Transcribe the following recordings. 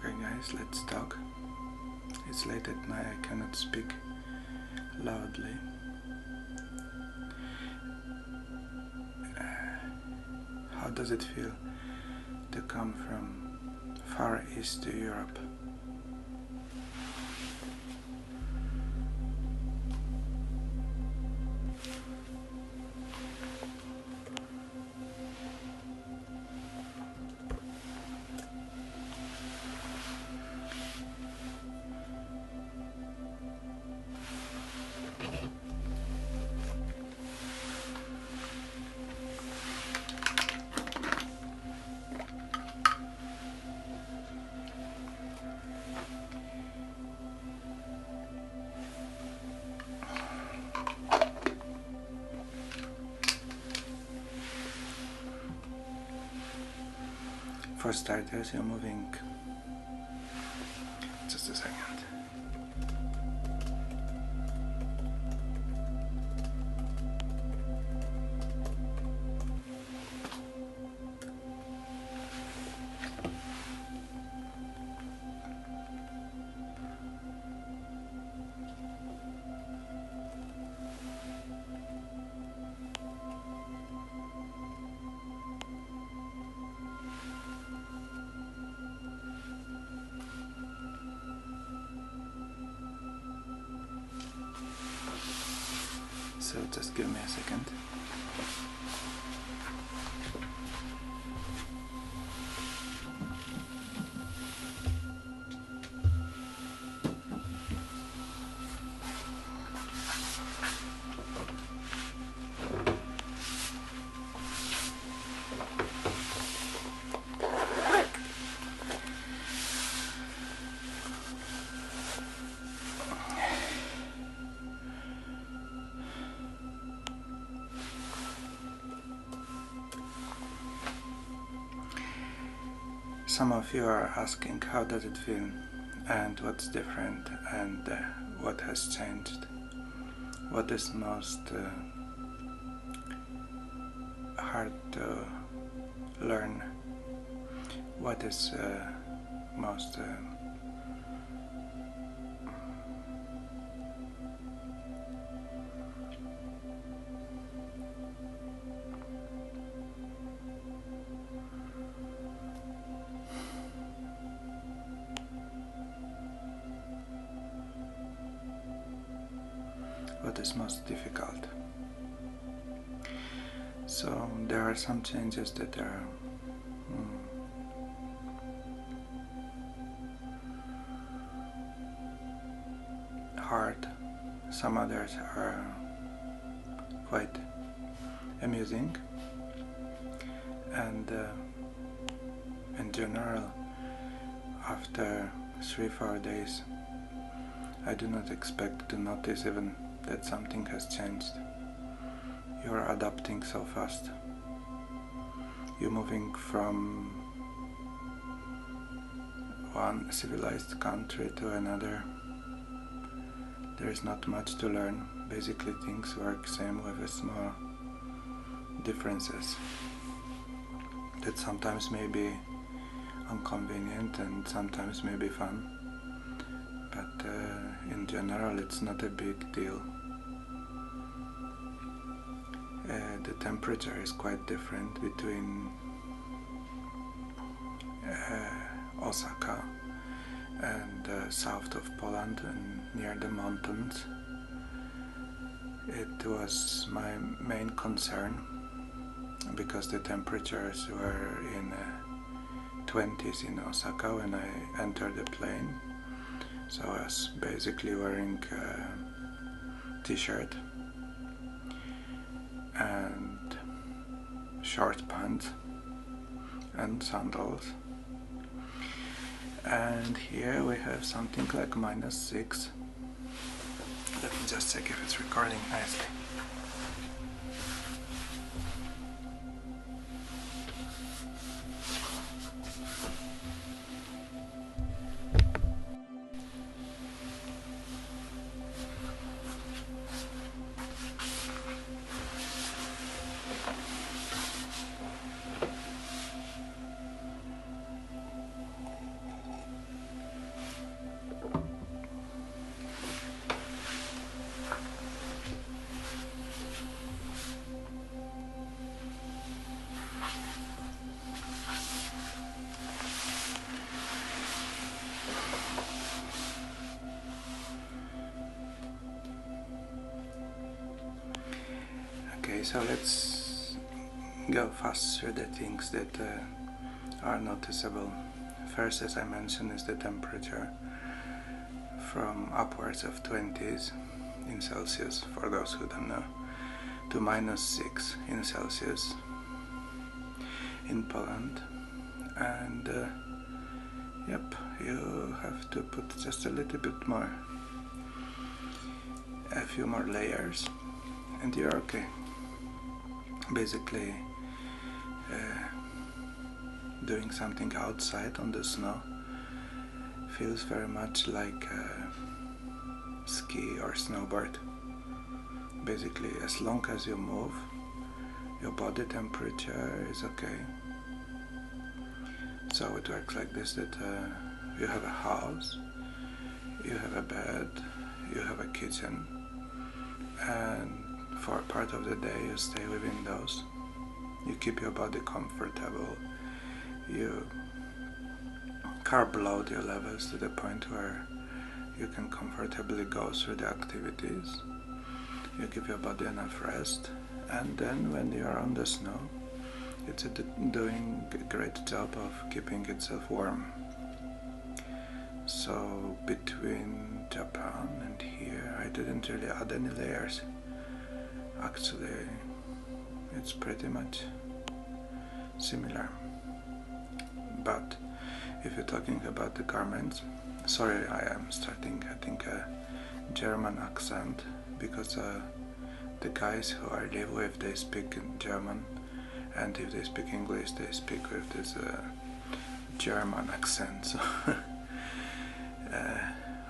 Okay guys, let's talk. It's late at night, I cannot speak loudly. How does it feel to come from Far East to Europe? For starters, you're moving. Just a second. So just give me a second. Some of you are asking how does it feel and what's different and what has changed. What is most hard to learn? What is most what is most difficult? So there are some changes that are hard, some others are quite amusing, and in general, after 3-4 days, I do not expect to notice even that something has changed. You're adapting so fast. You're moving from one civilized country to another. There is not much to learn. Basically things work same with small differences that sometimes may be inconvenient and sometimes may be fun. But in general it's not a big deal. The temperature is quite different between Osaka and south of Poland and near the mountains. It was my main concern because the temperatures were in 20s in Osaka when I entered the plane. So I was basically wearing a t-shirt and short pants and sandals. And here we have something like -6. Let me just check if it's recording nicely. so let's go fast through the things that are noticeable. First, as I mentioned, is the temperature from upwards of 20s in Celsius, for those who don't know, to -6 in Celsius in Poland. And yep, you have to put just a little bit more, a few more layers, and you're okay. Basically, doing something outside on the snow feels very much like ski or snowboard. Basically, as long as you move, your body temperature is okay. So it works like this, that you have a house, you have a bed, you have a kitchen, and for part of the day you stay within those. You keep your body comfortable, you carb load your levels to the point where you can comfortably go through the activities. You give your body enough rest, and then when you are on the snow, it's doing a great job of keeping itself warm. So between Japan and here, I didn't really add any layers. Actually, it's pretty much similar. But if you're talking about the garments, sorry, I am starting, I think, a German accent, because the guys who I live with, they speak in German, and if they speak English, they speak with this German accent. So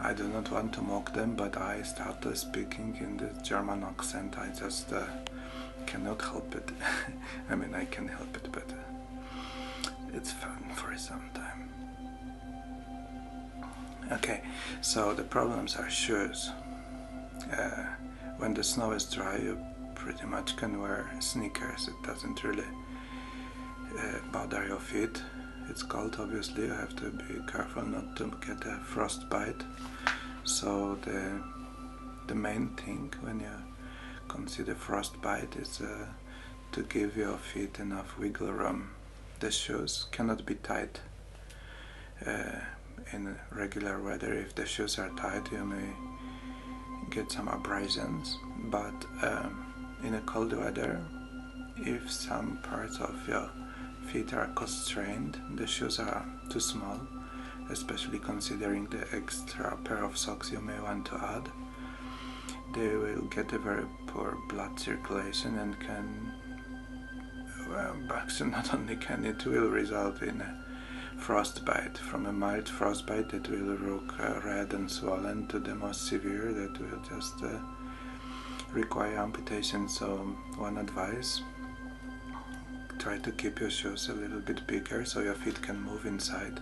I do not want to mock them, but I started speaking in the German accent. I just cannot help it. I mean, I can help it, but it's fun for some time. Okay, so the problems are shoes. When the snow is dry, you pretty much can wear sneakers. It doesn't really bother your feet. It's cold, obviously. You have to be careful not to get a frostbite. So the main thing when you consider frostbite is to give your feet enough wiggle room. The shoes cannot be tight in regular weather. If the shoes are tight, you may get some abrasions, but in a cold weather, if some parts of your feet are constrained, the shoes are too small, especially considering the extra pair of socks you may want to add, they will get a very poor blood circulation and can, well, actually not only can, it will result in a frostbite. From a mild frostbite that will look red and swollen to the most severe that will just require amputation. So one advice: try to keep your shoes a little bit bigger so your feet can move inside,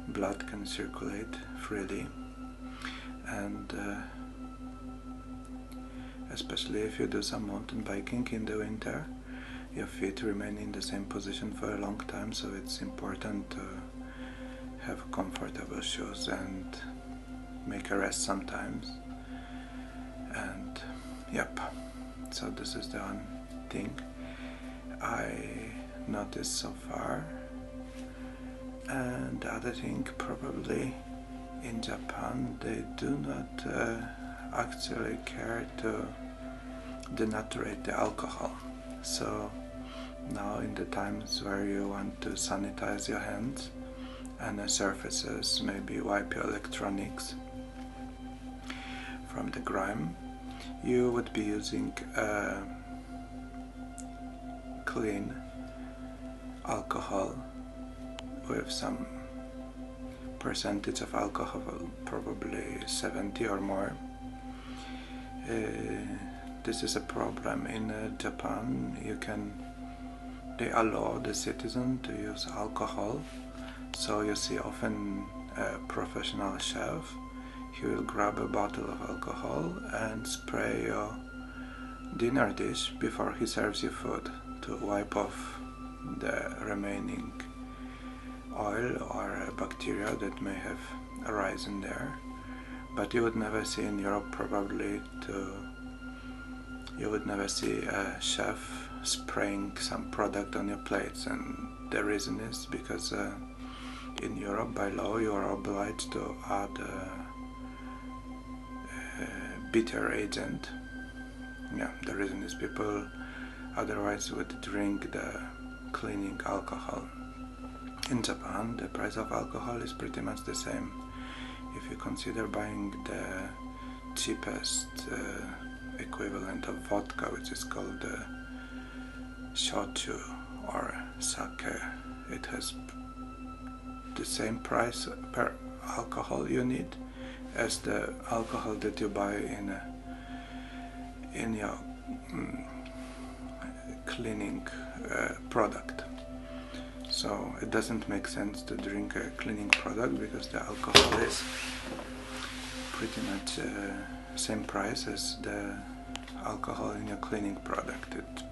blood can circulate freely, and especially if you do some mountain biking in the winter, your feet remain in the same position for a long time, so it's important to have comfortable shoes and make a rest sometimes. And yep, so this is the one thing I noticed so far. And the other thing, probably in Japan they do not actually care to denaturate the alcohol. So now in the times where you want to sanitize your hands and the surfaces, maybe wipe your electronics from the grime, you would be using clean alcohol with some percentage of alcohol, probably 70 or more. This is a problem in Japan. They allow the citizen to use alcohol. So you see often a professional chef, he will grab a bottle of alcohol and spray your dinner dish before he serves you food to wipe off the remaining oil or bacteria that may have arisen there. But you would never see in Europe probably to You would never see a chef spraying some product on your plates, and the reason is because in Europe by law you are obliged to add bitter agent. Yeah, the reason is people otherwise would drink the cleaning alcohol. In Japan the price of alcohol is pretty much the same. If you consider buying the cheapest equivalent of vodka, which is called shochu or sake, it has the same price per alcohol you need as the alcohol that you buy in your cleaning product. So it doesn't make sense to drink a cleaning product because the alcohol is pretty much same price as the alcohol in your cleaning product. It,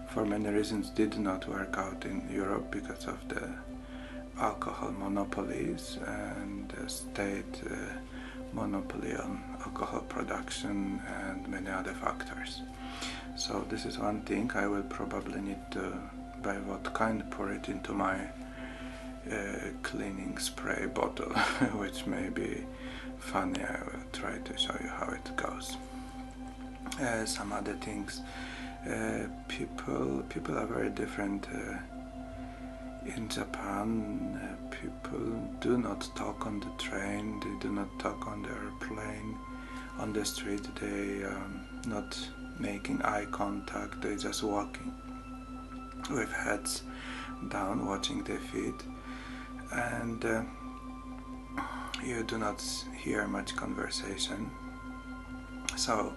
for many reasons, did not work out in Europe because of the alcohol monopolies and the state monopoly on alcohol production and many other factors. So this is one thing. I will probably need to buy vodka and pour it into my cleaning spray bottle, which may be funny. I will try to show you how it goes. Some other things. People are very different. In Japan, people do not talk on the train, they do not talk on the airplane, on the street, they not making eye contact, they just walking with heads down, watching their feet, and you do not hear much conversation. So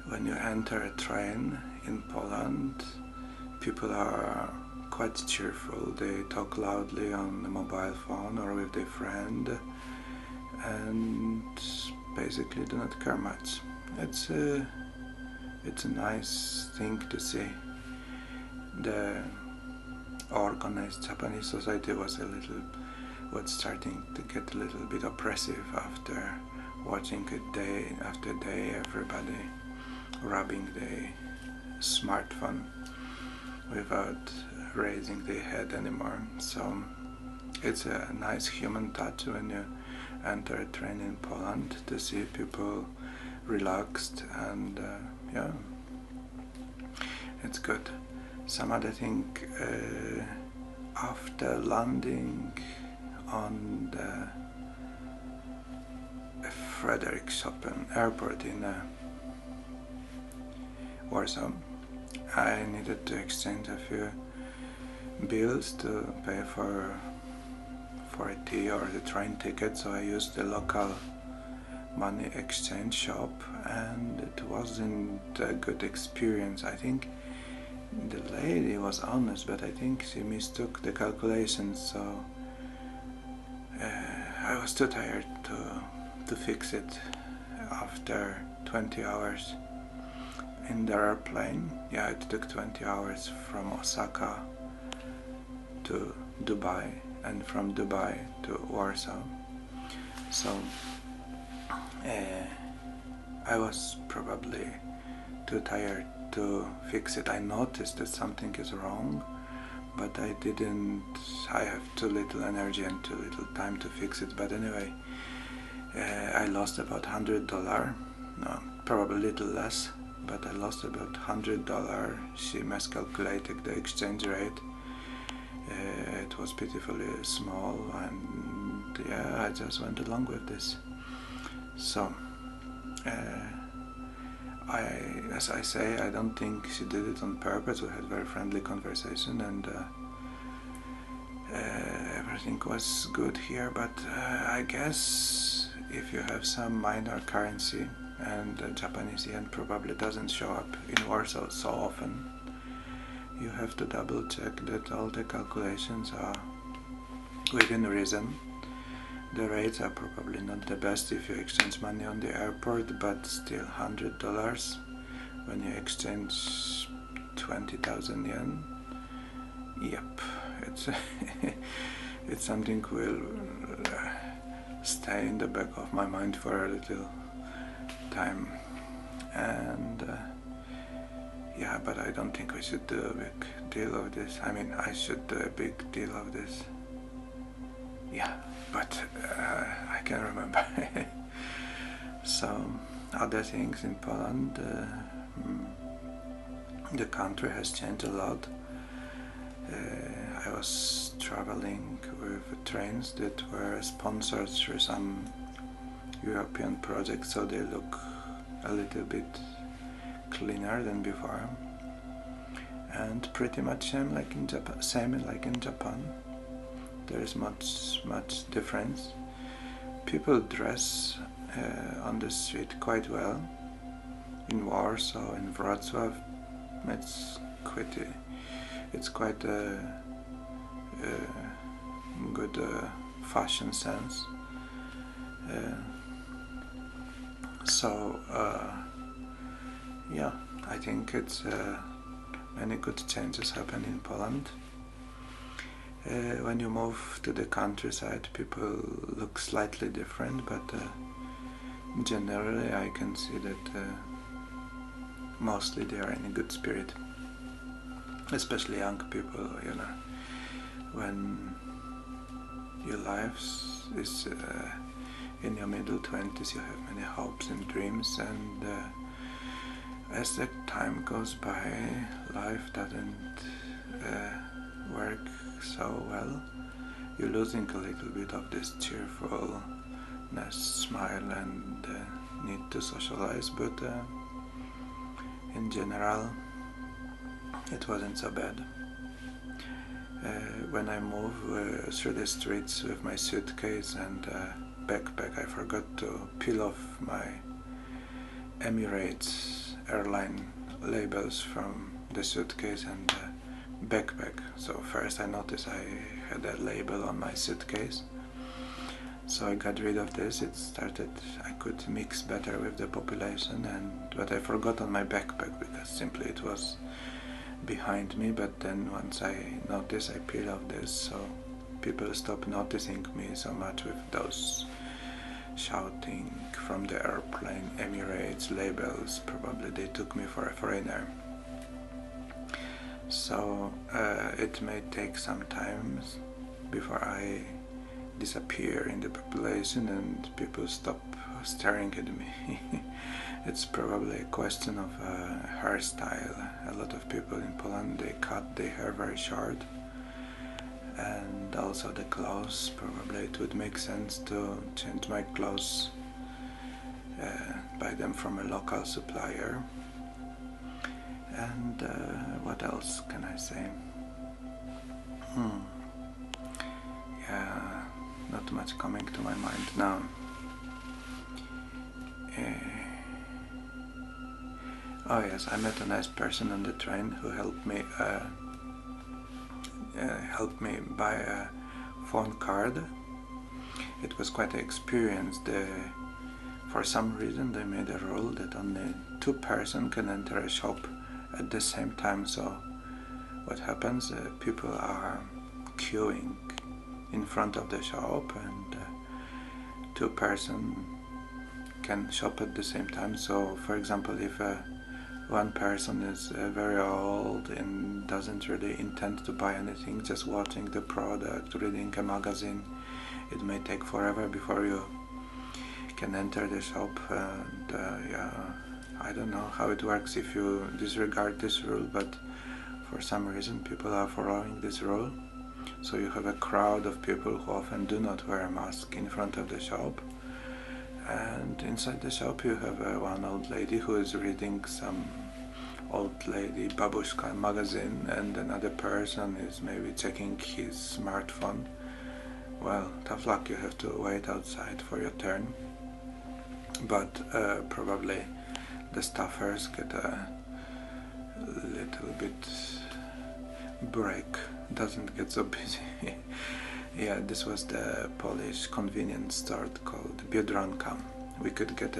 when you enter a train in Poland, people are quite cheerful. They talk loudly on the mobile phone or with their friend and basically do not care much. It's a nice thing to see. The organized Japanese society was starting to get a little bit oppressive after watching it day after day, everybody rubbing their smartphone without raising their head anymore. So it's a nice human touch when you enter a train in Poland to see people relaxed, and yeah, it's good. Some other thing, after landing on the Friedrichshafen airport in Warsaw, I needed to exchange a few bills to pay for a tea or the train ticket, so I used the local money exchange shop, and it wasn't a good experience. I think the lady was honest, but I think she mistook the calculations, so I was too tired to fix it after 20 hours in the airplane. Yeah, it took 20 hours from Osaka to Dubai and from Dubai to Warsaw. So I was probably too tired to fix it. I noticed that something is wrong, but I have too little energy and too little time to fix it. But anyway, I lost about $100, no, probably a little less, but I lost about $100. She miscalculated the exchange rate. It was pitifully small, and yeah, I just went along with this. So as I say, I don't think she did it on purpose. We had very friendly conversation, and everything was good here, but I guess if you have some minor currency, and Japanese yen probably doesn't show up in Warsaw so often, you have to double check that all the calculations are within reason. The rates are probably not the best if you exchange money on the airport, but still $100 when you exchange 20,000 yen. Yep, it's something will stay in the back of my mind for a little time. and yeah, but I don't think we should do a big deal of this. I mean, I should do a big deal of this. Yeah, but I can't remember. So, other things in Poland, the country has changed a lot. I was traveling with trains that were sponsored through some European projects, so they look a little bit cleaner than before, and pretty much same like in Japan. There is much difference. People dress on the street quite well. In Warsaw, in Wroclaw, it's quite a good fashion sense. Yeah, I think it's many good changes happen in Poland. When you move to the countryside, people look slightly different, but generally I can see that mostly they are in a good spirit. Especially young people, you know. When your life is in your middle 20s, you have many hopes and dreams, and as the time goes by, life doesn't work so well. You're losing a little bit of this cheerfulness, smile, and need to socialize, but in general it wasn't so bad. When I moved through the streets with my suitcase and backpack, I forgot to peel off my Emirates airline labels from the suitcase and backpack. So first I noticed I had a label on my suitcase, so I got rid of this. I could mix better with the population, but I forgot on my backpack because simply it was behind me. But then once I noticed, I peeled off this, so people stopped noticing me so much with those shouting from the airplane Emirates labels. Probably they took me for a foreigner. So it may take some time before I disappear in the population and people stop staring at me. It's probably a question of hairstyle. A lot of people in Poland, they cut their hair very short, and also the clothes. Probably it would make sense to change my clothes, buy them from a local supplier. And what else can I say? Yeah, not much coming to my mind now. Oh yes, I met a nice person on the train who helped me buy a phone card. It was quite an experience. For some reason they made a rule that only 2 persons can enter a shop at the same time. So what happens, people are queuing in front of the shop, and 2 persons can shop at the same time. So for example, if one person is very old and doesn't really intend to buy anything, just watching the product, reading a magazine, it may take forever before you can enter the shop. And yeah, I don't know how it works if you disregard this rule, but for some reason people are following this rule. So you have a crowd of people who often do not wear a mask in front of the shop, and inside the shop you have one old lady who is reading some old lady babushka magazine, and another person is maybe checking his smartphone. Well, tough luck, you have to wait outside for your turn. But probably the staffers get a little bit break, doesn't get so busy. Yeah, this was the Polish convenience store called Biedronka. We could get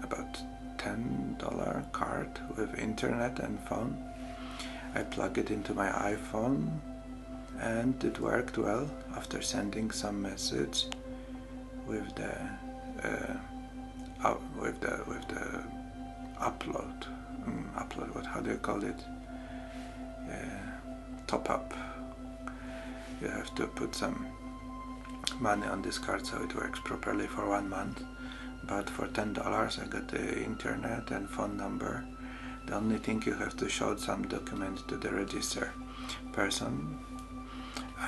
about $10 card with internet and phone. I plug it into my iPhone and it worked well. After sending some message with the with the upload. What? How do you call it? Top up. You have to put some money on this card so it works properly for 1 month. But for $10 I got the internet and phone number. The only thing, you have to show some document to the register person,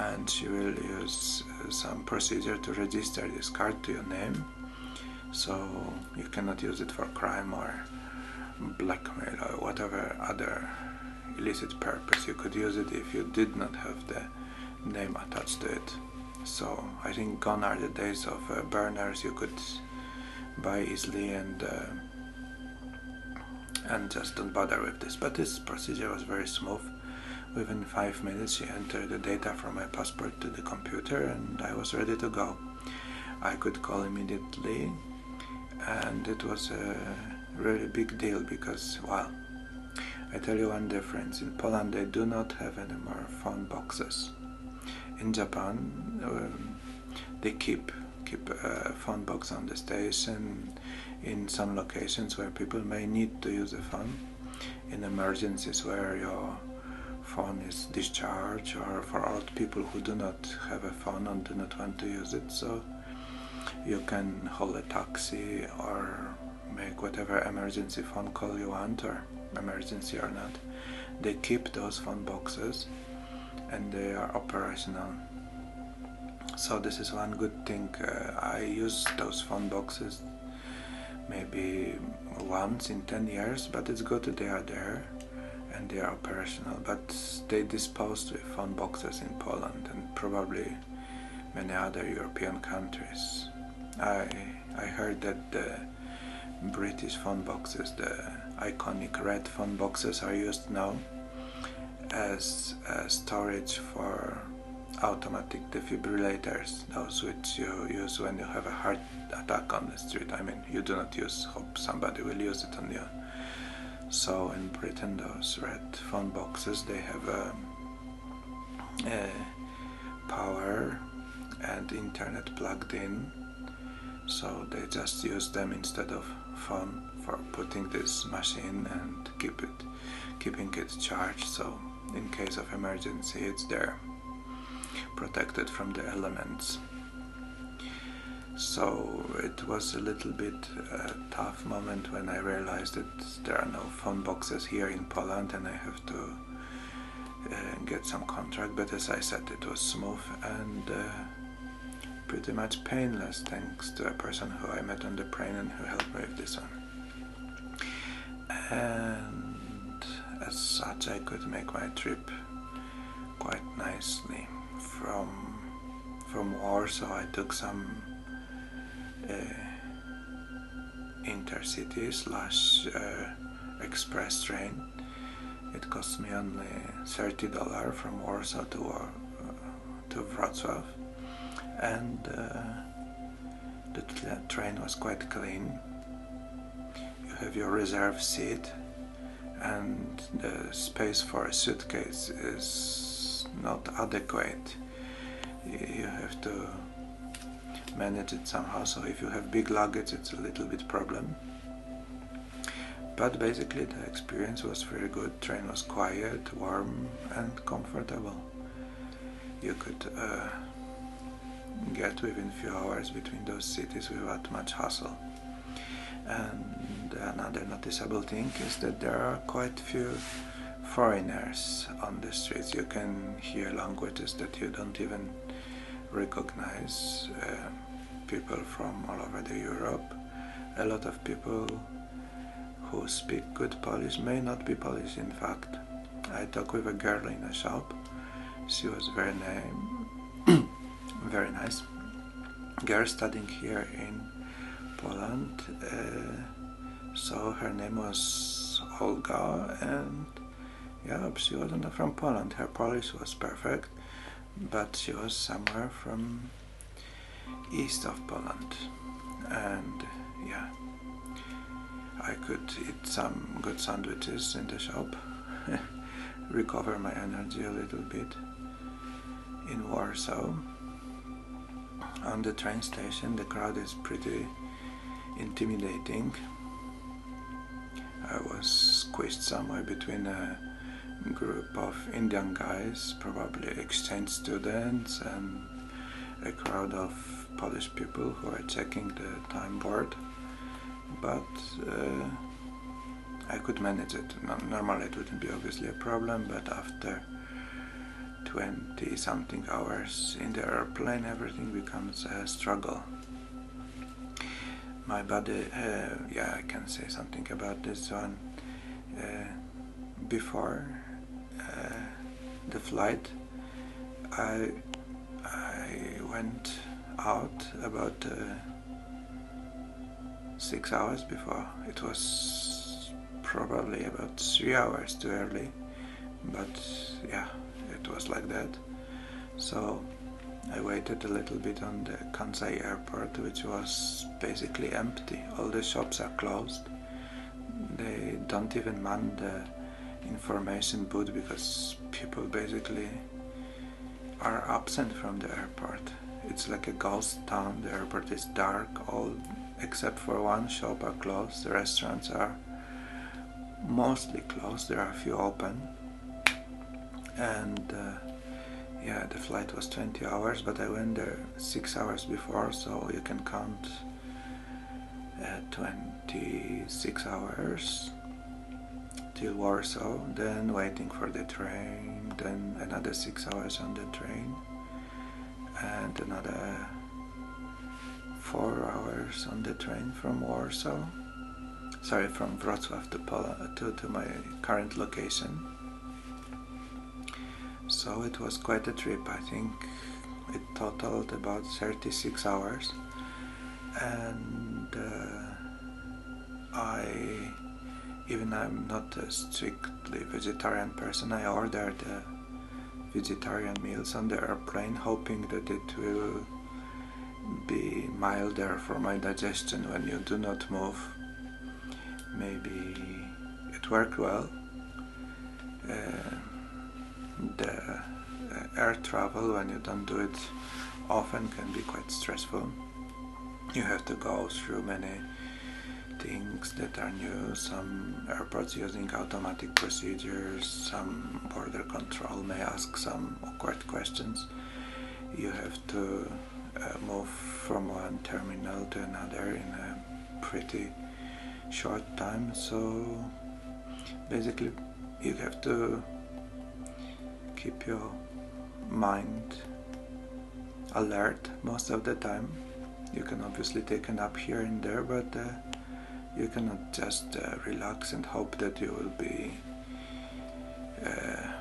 and she will use some procedure to register this card to your name, so you cannot use it for crime or blackmail or whatever other illicit purpose. You could use it if you did not have the name attached to it. So I think gone are the days of burners you could buy easily and just don't bother with this. But this procedure was very smooth. Within 5 minutes she entered the data from my passport to the computer and I was ready to go. I could call immediately, and it was a really big deal because, well, I tell you one difference. In Poland they do not have any more phone boxes. In Japan they keep a phone box on the station in some locations where people may need to use a phone, in emergencies where your phone is discharged, or for old people who do not have a phone and do not want to use it, so you can haul a taxi or make whatever emergency phone call you want, or emergency or not. They keep those phone boxes and they are operational. So this is one good thing. I use those phone boxes maybe once in 10 years, but it's good that they are there and they are operational. But they disposed with phone boxes in Poland and probably many other European countries. I heard that the British phone boxes, the iconic red phone boxes, are used now as storage for automatic defibrillators, those which you use when you have a heart attack on the street. I mean, you do not hope somebody will use it on you. So in Britain, those red phone boxes, they have a power and internet plugged in, so they just use them instead of phone for putting this machine and keeping it charged, so in case of emergency it's there, protected from the elements. So it was a little bit a tough moment when I realized that there are no phone boxes here in Poland and I have to get some contract, but as I said, it was smooth and pretty much painless, thanks to a person who I met on the plane and who helped me with this one. And as such I could make my trip quite nicely. From Warsaw I took some intercity / express train. It cost me only $30 from Warsaw to Wrocław, and the train was quite clean. You have your reserve seat and the space for a suitcase is not adequate. You have to manage it somehow, so if you have big luggage it's a little bit problem. But basically the experience was very good. Train was quiet, warm and comfortable. You could get within few hours between those cities without much hassle. And another noticeable thing is that there are quite few foreigners on the streets. You can hear languages that you don't even recognize, people from all over the Europe. A lot of people who speak good Polish may not be Polish, in fact. I talked with a girl in a shop. She was very nice girl studying here in Poland. So her name was Olga, and yeah, she wasn't from Poland. Her Polish was perfect, but she was somewhere from east of Poland. And yeah, I could eat some good sandwiches in the shop, recover my energy a little bit. In Warsaw, on the train station, the crowd is pretty intimidating. I was squished somewhere between a group of Indian guys, probably exchange students, and a crowd of Polish people who are checking the time board. But I could manage it. Normally it wouldn't be obviously a problem, but after 20 something hours in the airplane, everything becomes a struggle. My body, I can say something about this one. Before the flight, I went out about 6 hours before. It was probably about 3 hours too early, but yeah, it was like that. So I waited a little bit on the Kansai airport, which was basically empty. All the shops are closed. They don't even man the information booth because people basically are absent from the airport. It's like a ghost town. The airport is dark. All except for one shop are closed. The restaurants are mostly closed. There are a few open. And the flight was 20 hours, but I went there 6 hours before, so you can count 26 hours till Warsaw, then waiting for the train, then another 6 hours on the train, and another 4 hours on the train from Warsaw, from Wrocław to my current location. So it was quite a trip. I think it totaled about 36 hours, and I'm not a strictly vegetarian person, I ordered vegetarian meals on the airplane, hoping that it will be milder for my digestion when you do not move. Maybe it worked well. The air travel, when you don't do it often, can be quite stressful. You have to go through many things that are new. Some airports using automatic procedures, some border control may ask some awkward questions. You have to move from one terminal to another in a pretty short time, so basically you have to keep your mind alert most of the time. You can obviously take a nap here and there, but you cannot just relax and hope that you will be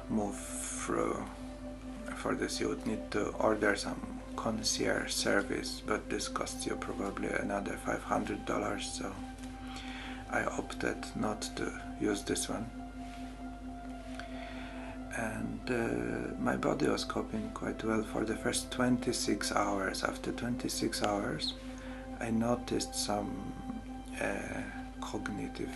move through. For this you would need to order some concierge service, but this costs you probably another $500, so I opted not to use this one. And my body was coping quite well for the first 26 hours. After 26 hours, I noticed some cognitive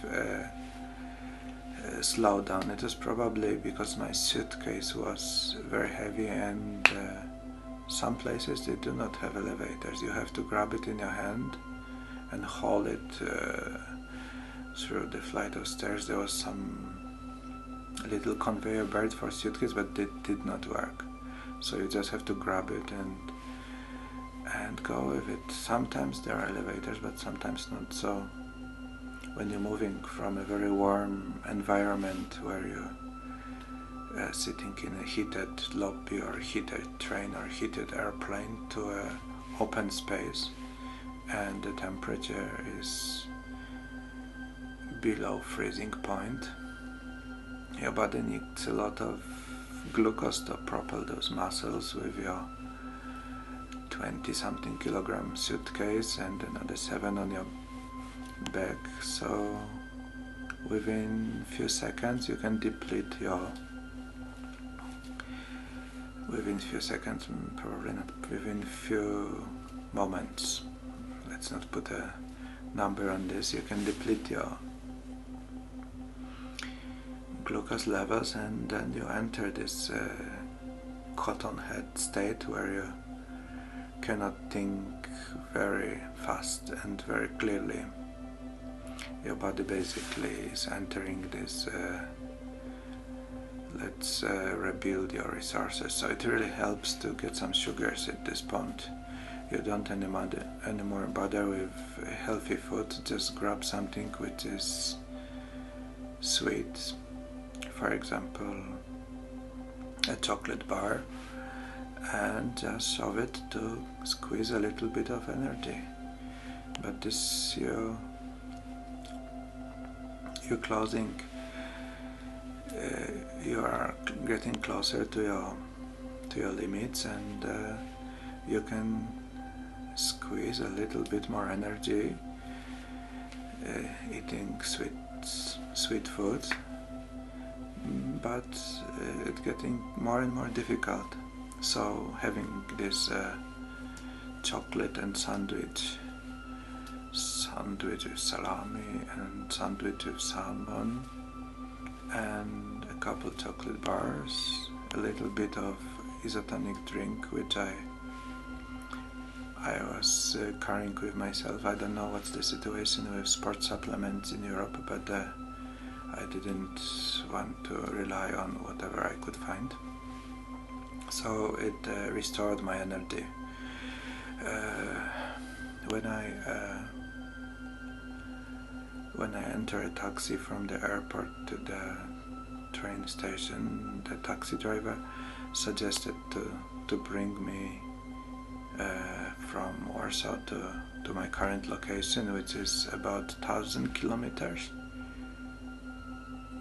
slowdown. It was probably because my suitcase was very heavy, and some places they do not have elevators. You have to grab it in your hand and haul it through the flight of stairs. There was some little conveyor belt for suitcase, but it did not work. So you just have to grab it and go with it. Sometimes there are elevators, but sometimes not. So when you're moving from a very warm environment where you're sitting in a heated lobby or heated train or heated airplane to an open space, and the temperature is below freezing point, your body needs a lot of glucose to propel those muscles with your 20-something kilogram suitcase and another 7 on your back. So within few seconds you can deplete your probably not, within few moments, let's not put a number on this, you can deplete your glucose levels, and then you enter this cotton head state where you cannot think very fast and very clearly. Your body basically is entering this let's rebuild your resources. So it really helps to get some sugars at this point. You don't anymore bother with healthy food, just grab something which is sweet. For example, a chocolate bar, and just shove it to squeeze a little bit of energy. But this you're closing, you are getting closer to your limits, and you can squeeze a little bit more energy eating sweet foods, but it's getting more and more difficult. So having this chocolate and sandwich with salami and sandwich with salmon and a couple chocolate bars, a little bit of isotonic drink which I was carrying with myself. I don't know what's the situation with sports supplements in Europe, but I didn't want to rely on whatever I could find. So it restored my energy. When I enter a taxi from the airport to the train station, the taxi driver suggested to bring me from Warsaw to my current location, which is about 1,000 kilometers.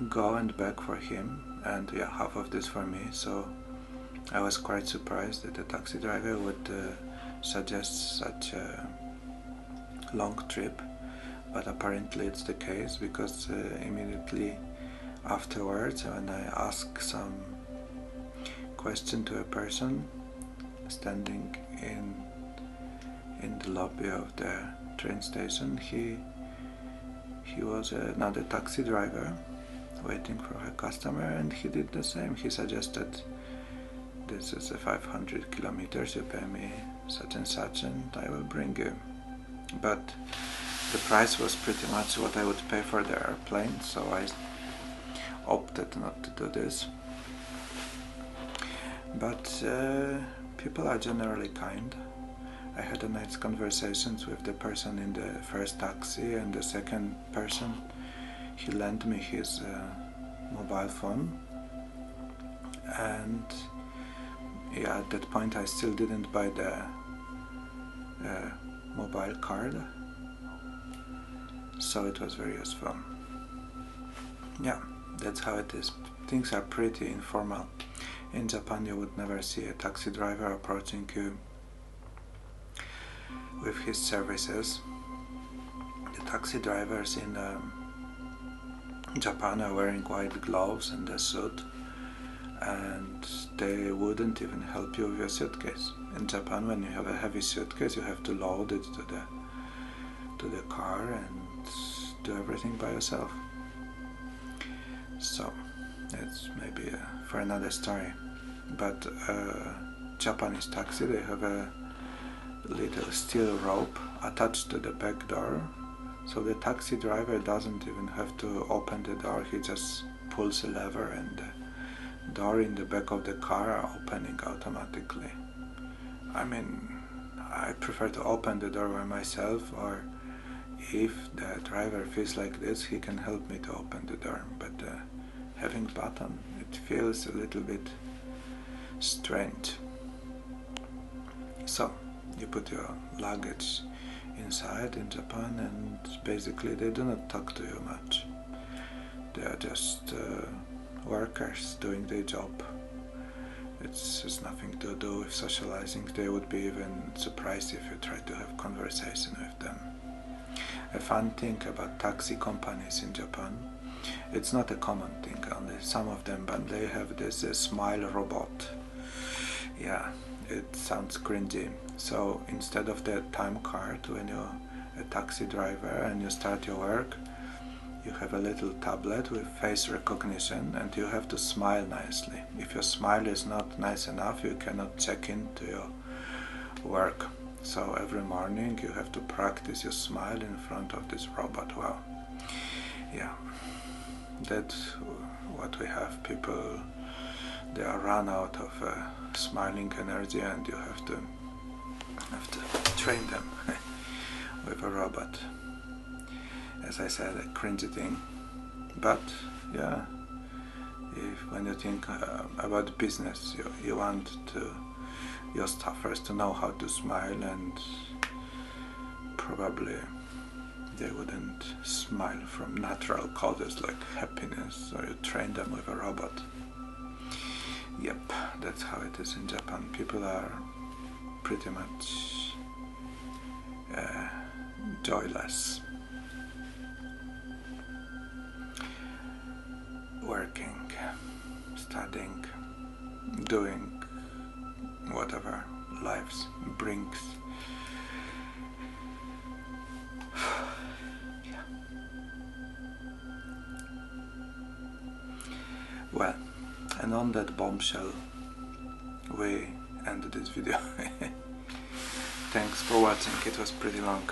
Go and back for him, and yeah, half of this for me. So I was quite surprised that the taxi driver would suggest such a long trip, but apparently it's the case, because immediately afterwards, when I asked some question to a person standing in the lobby of the train station, he was another taxi driver waiting for a customer, and he did the same. He suggested, this is 500 kilometers, you pay me such and such and I will bring you. But the price was pretty much what I would pay for the airplane, so I opted not to do this. But people are generally kind. I had a nice conversations with the person in the first taxi, and the second person, he lent me his mobile phone, and yeah, at that point I still didn't buy the mobile card, so it was very useful. Yeah, that's how it is. Things are pretty informal. In Japan you would never see a taxi driver approaching you with his services. The taxi drivers in Japan are wearing white gloves and a suit, and they wouldn't even help you with your suitcase. In Japan, when you have a heavy suitcase, you have to load it to the car and do everything by yourself. So it's maybe for another story. But Japanese taxi, they have a little steel rope attached to the back door, so the taxi driver doesn't even have to open the door. He just pulls a lever and the door in the back of the car are opening automatically. I mean, I prefer to open the door by myself, or if the driver feels like this, he can help me to open the door. But having button, it feels a little bit strange. So you put your luggage inside in Japan, and basically they do not talk to you much. They are just workers doing their job. It's nothing to do with socializing. They would be even surprised if you try to have conversation with them. A fun thing about taxi companies in Japan, it's not a common thing, only some of them, but they have this smile robot. Yeah, it sounds cringy. So instead of the time card when you're a taxi driver and you start your work, you have a little tablet with face recognition, and you have to smile nicely. If your smile is not nice enough, you cannot check into your work. So every morning you have to practice your smile in front of this robot. Well, yeah, that's what we have. People, they are run out of smiling energy, and you have to train them with a robot. As I said, a cringy thing, but yeah, when you think about business, you want your staffers to know how to smile, and probably they wouldn't smile from natural causes like happiness, so you train them with a robot. Yep, that's how it is in Japan. People are pretty much joyless. Working, studying, doing whatever life brings. Yeah. Well, and on that bombshell we ended this video. Thanks for watching, it was pretty long.